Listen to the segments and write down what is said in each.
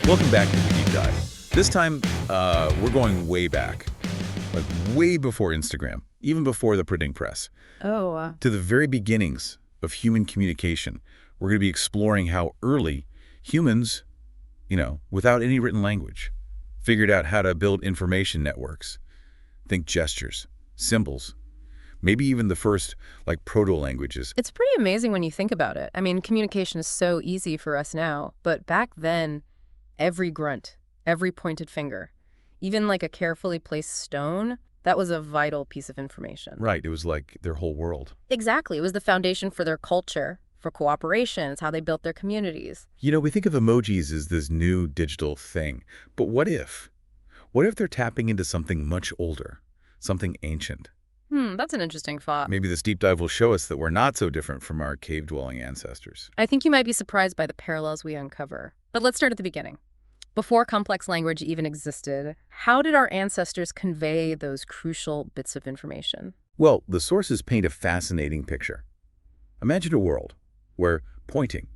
Welcome back to the Deep Dive. This time, we're going way back, like way before Instagram, even before the printing press, to the very beginnings of human communication. We're going to be exploring how early humans, without any written language, figured out how to build information networks. Think gestures, symbols, maybe even the first, proto-languages. It's pretty amazing when you think about it. I mean, communication is so easy for us now, but back then, every grunt, every pointed finger, even like a carefully placed stone, that was a vital piece of information. Right, it was like their whole world. Exactly. It was the foundation for their culture, for cooperation. It's how they built their communities. We think of emojis as this new digital thing, but what if? What if they're tapping into something much older, something ancient? That's an interesting thought. Maybe this deep dive will show us that we're not so different from our cave-dwelling ancestors. I think you might be surprised by the parallels we uncover. But let's start at the beginning. Before complex language even existed, how did our ancestors convey those crucial bits of information? Well, the sources paint a fascinating picture. Imagine a world where pointing,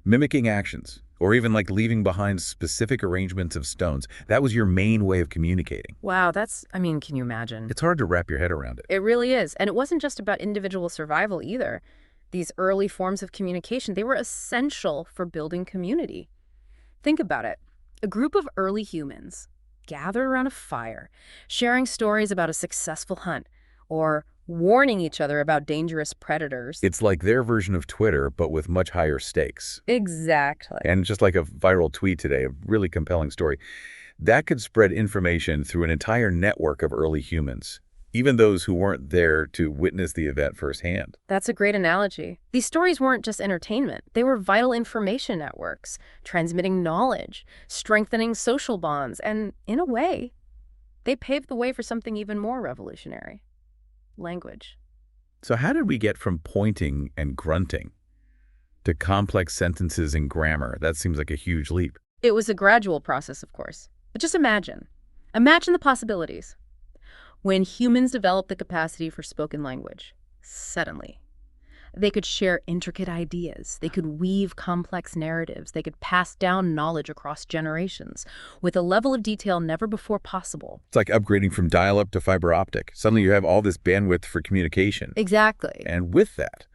mimicking actions, or even leaving behind specific arrangements of stones, that was your main way of communicating. Wow, can you imagine? It's hard to wrap your head around it. It really is. And it wasn't just about individual survival either. These early forms of communication, they were essential for building community. Think about it. A group of early humans gathered around a fire, sharing stories about a successful hunt, or warning each other about dangerous predators. It's like their version of Twitter, but with much higher stakes. Exactly. And just like a viral tweet today, a really compelling story, that could spread information through an entire network of early humans, even those who weren't there to witness the event firsthand. That's a great analogy. These stories weren't just entertainment. They were vital information networks, transmitting knowledge, strengthening social bonds, and in a way, they paved the way for something even more revolutionary: language. So how did we get from pointing and grunting to complex sentences and grammar? That seems like a huge leap. It was a gradual process, of course. But just imagine. Imagine the possibilities. When humans developed the capacity for spoken language, suddenly, they could share intricate ideas. They could weave complex narratives. They could pass down knowledge across generations with a level of detail never before possible. It's like upgrading from dial-up to fiber optic. Suddenly you have all this bandwidth for communication. Exactly. And with that,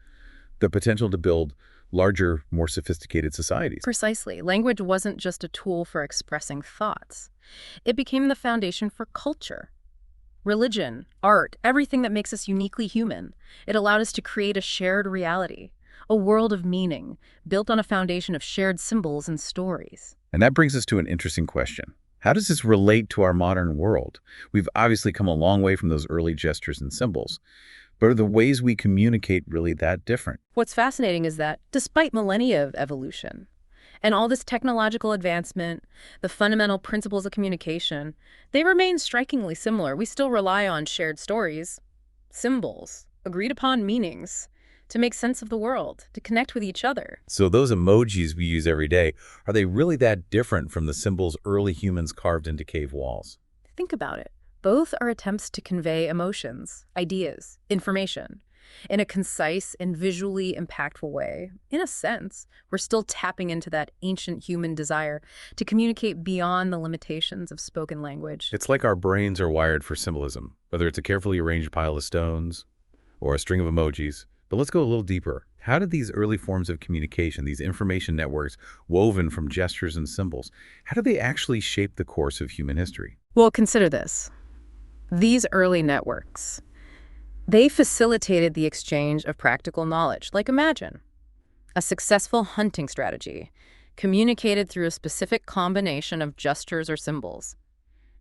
the potential to build larger, more sophisticated societies. Precisely. Language wasn't just a tool for expressing thoughts. It became the foundation for culture. Religion, art, everything that makes us uniquely human. It allowed us to create a shared reality, a world of meaning, built on a foundation of shared symbols and stories. And that brings us to an interesting question. How does this relate to our modern world? We've obviously come a long way from those early gestures and symbols, but are the ways we communicate really that different? What's fascinating is that, despite millennia of evolution, and all this technological advancement, the fundamental principles of communication, they remain strikingly similar. We still rely on shared stories, symbols, agreed-upon meanings to make sense of the world, to connect with each other. So those emojis we use every day, are they really that different from the symbols early humans carved into cave walls? Think about it. Both are attempts to convey emotions, ideas, information, in a concise and visually impactful way. In a sense, we're still tapping into that ancient human desire to communicate beyond the limitations of spoken language. It's like our brains are wired for symbolism, whether it's a carefully arranged pile of stones or a string of emojis. But let's go a little deeper. How did these early forms of communication, these information networks woven from gestures and symbols, how did they actually shape the course of human history? Well, consider this. These early networks, they facilitated the exchange of practical knowledge. Imagine a successful hunting strategy communicated through a specific combination of gestures or symbols.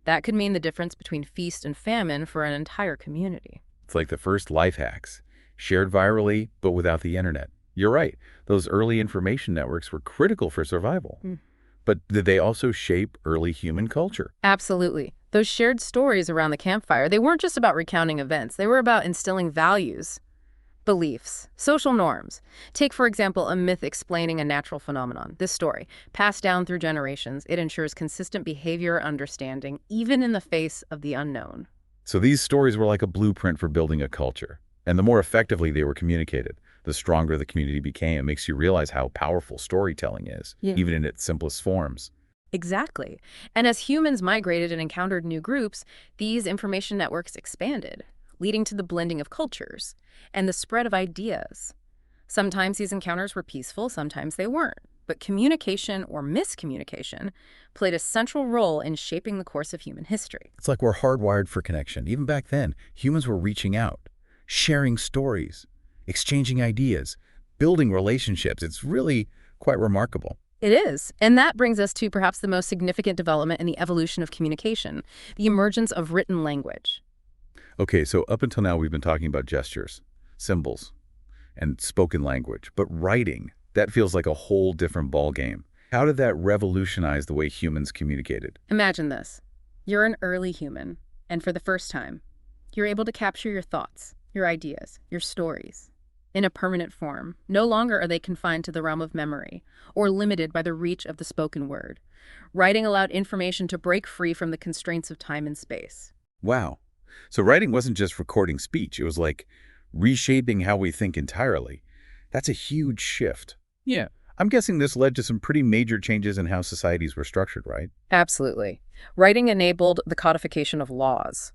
That could mean the difference between feast and famine for an entire community. It's like the first life hacks, shared virally, but without the internet. You're right. Those early information networks were critical for survival. But did they also shape early human culture? Absolutely. Those shared stories around the campfire, they weren't just about recounting events. They were about instilling values, beliefs, social norms. Take, for example, a myth explaining a natural phenomenon. This story, passed down through generations, it ensures consistent behavior understanding, even in the face of the unknown. So these stories were like a blueprint for building a culture. And the more effectively they were communicated, the stronger the community became. It makes you realize how powerful storytelling is, even in its simplest forms. Exactly. And as humans migrated and encountered new groups, these information networks expanded, leading to the blending of cultures and the spread of ideas. Sometimes these encounters were peaceful, sometimes they weren't. But communication or miscommunication played a central role in shaping the course of human history. It's like we're hardwired for connection. Even back then, humans were reaching out, sharing stories, exchanging ideas, building relationships. It's really quite remarkable. It is. And that brings us to perhaps the most significant development in the evolution of communication, the emergence of written language. Okay, so up until now, we've been talking about gestures, symbols, and spoken language. But writing, that feels like a whole different ballgame. How did that revolutionize the way humans communicated? Imagine this. You're an early human, and for the first time, you're able to capture your thoughts, your ideas, your stories in a permanent form. No longer are they confined to the realm of memory or limited by the reach of the spoken word. Writing allowed information to break free from the constraints of time and space. Wow. So writing wasn't just recording speech. It was like reshaping how we think entirely. That's a huge shift. Yeah. I'm guessing this led to some pretty major changes in how societies were structured, right? Absolutely. Writing enabled the codification of laws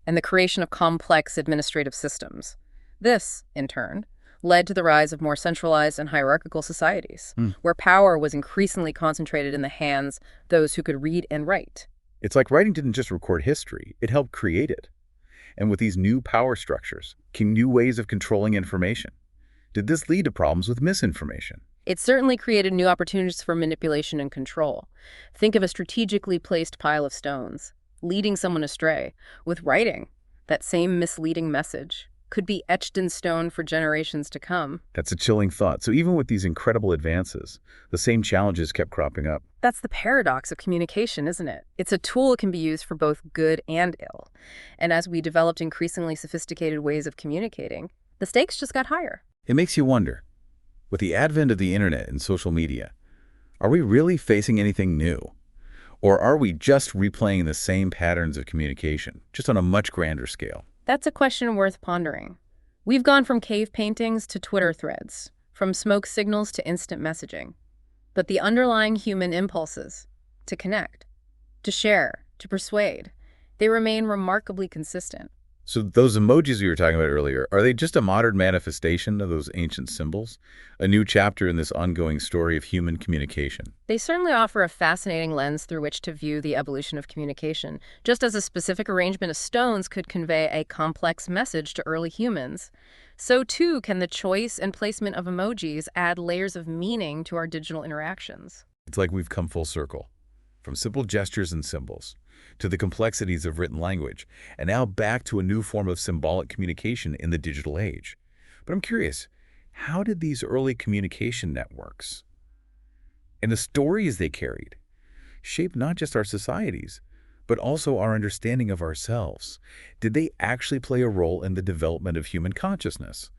and the creation of complex administrative systems. This, in turn, led to the rise of more centralized and hierarchical societies, where power was increasingly concentrated in the hands of those who could read and write. It's like writing didn't just record history, it helped create it. And with these new power structures came new ways of controlling information. Did this lead to problems with misinformation? It certainly created new opportunities for manipulation and control. Think of a strategically placed pile of stones, leading someone astray. With writing, that same misleading message could be etched in stone for generations to come. That's a chilling thought. So even with these incredible advances, the same challenges kept cropping up. That's the paradox of communication, isn't it? It's a tool that can be used for both good and ill. And as we developed increasingly sophisticated ways of communicating, the stakes just got higher. It makes you wonder, with the advent of the internet and social media, are we really facing anything new? Or are we just replaying the same patterns of communication, just on a much grander scale? That's a question worth pondering. We've gone from cave paintings to Twitter threads, from smoke signals to instant messaging. But the underlying human impulses to connect, to share, to persuade, they remain remarkably consistent. So those emojis we were talking about earlier, are they just a modern manifestation of those ancient symbols? A new chapter in this ongoing story of human communication? They certainly offer a fascinating lens through which to view the evolution of communication. Just as a specific arrangement of stones could convey a complex message to early humans, so too can the choice and placement of emojis add layers of meaning to our digital interactions. It's like we've come full circle, from simple gestures and symbols to the complexities of written language, and now back to a new form of symbolic communication in the digital age. But I'm curious, how did these early communication networks and the stories they carried shape not just our societies, but also our understanding of ourselves? Did they actually play a role in the development of human consciousness?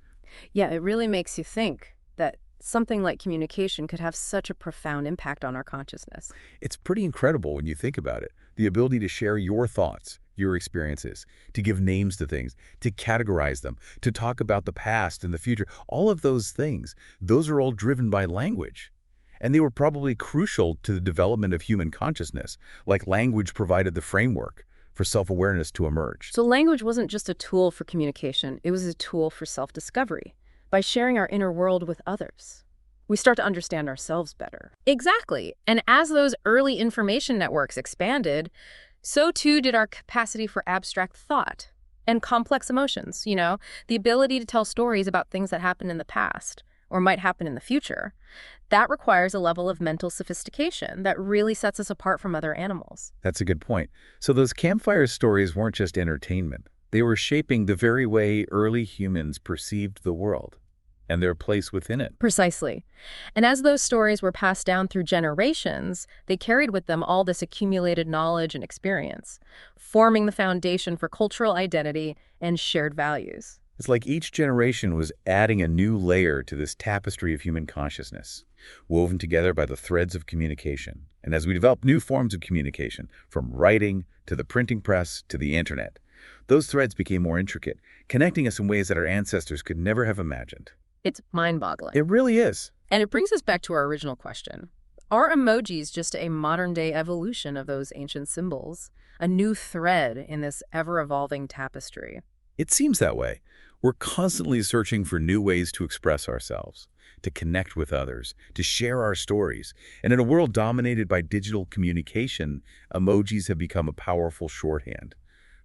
Yeah, it really makes you think that something like communication could have such a profound impact on our consciousness. It's pretty incredible when you think about it. The ability to share your thoughts, your experiences, to give names to things, to categorize them, to talk about the past and the future, all of those things, those are all driven by language. And they were probably crucial to the development of human consciousness, like language provided the framework for self-awareness to emerge. So language wasn't just a tool for communication, it was a tool for self-discovery. By sharing our inner world with others, we start to understand ourselves better. Exactly. And as those early information networks expanded, so too did our capacity for abstract thought and complex emotions, the ability to tell stories about things that happened in the past or might happen in the future. That requires a level of mental sophistication that really sets us apart from other animals. That's a good point. So those campfire stories weren't just entertainment. They were shaping the very way early humans perceived the world and their place within it. Precisely. And as those stories were passed down through generations, they carried with them all this accumulated knowledge and experience, forming the foundation for cultural identity and shared values. It's like each generation was adding a new layer to this tapestry of human consciousness, woven together by the threads of communication. And as we develop new forms of communication, from writing to the printing press to the internet, those threads became more intricate, connecting us in ways that our ancestors could never have imagined. It's mind-boggling. It really is. And it brings us back to our original question. Are emojis just a modern-day evolution of those ancient symbols, a new thread in this ever-evolving tapestry? It seems that way. We're constantly searching for new ways to express ourselves, to connect with others, to share our stories. And in a world dominated by digital communication, emojis have become a powerful shorthand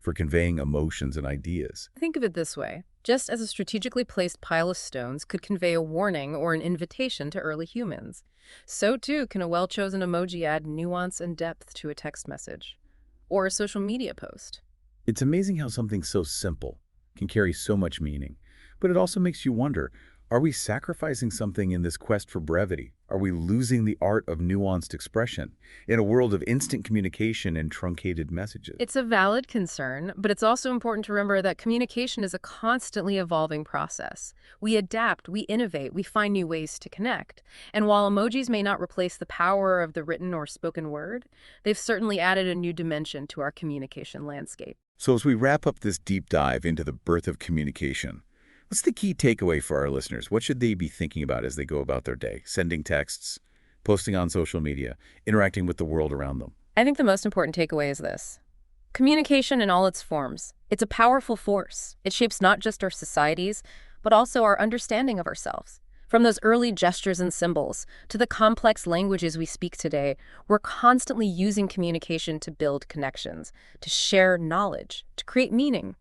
for conveying emotions and ideas. Think of it this way. Just as a strategically placed pile of stones could convey a warning or an invitation to early humans, so too can a well-chosen emoji add nuance and depth to a text message or a social media post. It's amazing how something so simple can carry so much meaning, but it also makes you wonder, are we sacrificing something in this quest for brevity? Are we losing the art of nuanced expression in a world of instant communication and truncated messages? It's a valid concern, but it's also important to remember that communication is a constantly evolving process. We adapt, we innovate, we find new ways to connect. And while emojis may not replace the power of the written or spoken word, they've certainly added a new dimension to our communication landscape. So as we wrap up this deep dive into the birth of communication, what's the key takeaway for our listeners? What should they be thinking about as they go about their day? Sending texts, posting on social media, interacting with the world around them? I think the most important takeaway is this. Communication in all its forms. It's a powerful force. It shapes not just our societies, but also our understanding of ourselves. From those early gestures and symbols to the complex languages we speak today, we're constantly using communication to build connections, to share knowledge, to create meaning.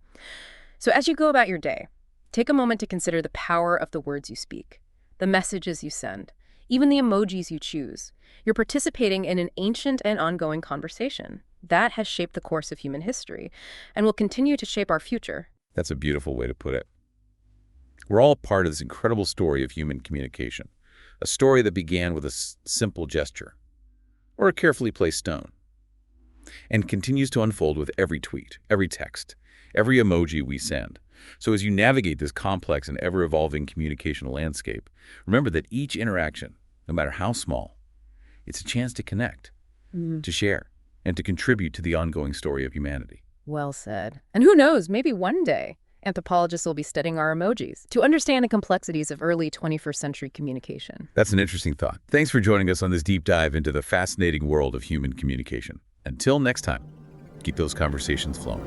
So as you go about your day, take a moment to consider the power of the words you speak, the messages you send, even the emojis you choose. You're participating in an ancient and ongoing conversation that has shaped the course of human history and will continue to shape our future. That's a beautiful way to put it. We're all part of this incredible story of human communication, a story that began with a simple gesture or a carefully placed stone and continues to unfold with every tweet, every text, every emoji we send. So as you navigate this complex and ever-evolving communication landscape, remember that each interaction, no matter how small, it's a chance to connect, to share, and to contribute to the ongoing story of humanity. Well said. And who knows, maybe one day, anthropologists will be studying our emojis to understand the complexities of early 21st century communication. That's an interesting thought. Thanks for joining us on this deep dive into the fascinating world of human communication. Until next time, keep those conversations flowing.